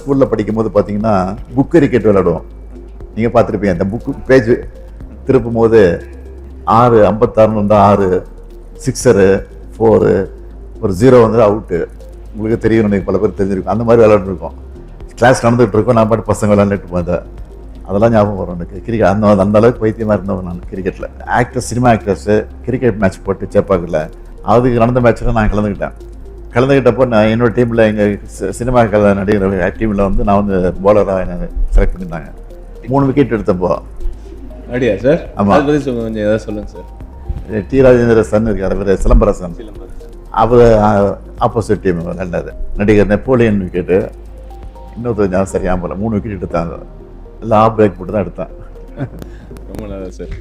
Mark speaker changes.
Speaker 1: ஸ்கூலில் படிக்கும்போது பார்த்தீங்கன்னா புக் கிரிக்கெட் விளையாடுவோம். நீங்கள் பார்த்துருப்பீங்க, அந்த புக்கு பேஜ் திருப்பும் போது 6:56 வந்தால் 6 சிக்ஸரு 4 ஒரு 0 வந்து அவுட்டு. உங்களுக்கு தெரியும், நீங்கள் பல பேர் தெரிஞ்சிருக்கும். அந்த மாதிரி விளையாண்டுருக்கோம். கிளாஸ் நடந்துகிட்டு இருக்கோம், நான் பாட்டு பசங்க விளையாண்டுட்டு போதேன். அதெல்லாம் ஞாபகம் வரும் எனக்கு. கிரிக்கெட் அந்த அளவுக்கு பைத்தியமாக இருந்தவன் நான் கிரிக்கெட்டில். Actors, cinema actors cricket match போட்டு சேப்பாக்கில் அதுக்கு நடந்த மேட்ச்சில் நான் கலந்துக்கிட்டப்போ நான் என்னோடய டீமில் எங்கள் சினிமா நடிகர் டீமில் வந்து நான் வந்து பவுலராக என்னை செலக்ட் பண்ணியிருந்தாங்க. 3 விக்கெட் எடுத்தப்போ.
Speaker 2: அப்படியா சார்?
Speaker 1: ஆமாம்.
Speaker 2: அதை பற்றி கொஞ்சம் ஏதாவது சொல்லுங்கள் சார்.
Speaker 1: டி ராஜேந்திர சன் இருக்கார், அவர் சிலம்பரசன். அவர் ஆப்போசிட் டீம் விளையாண்டாரு. நடிகர் நெப்போலியன் விக்கெட்டு, இன்னொருத்தர் சரியாக போல 3 விக்கெட் எடுத்தாங்க. எல்லாம் ஆஃப் பிரேக் போட்டு தான் எடுத்தேன்.
Speaker 2: ரொம்ப நல்லா சார்.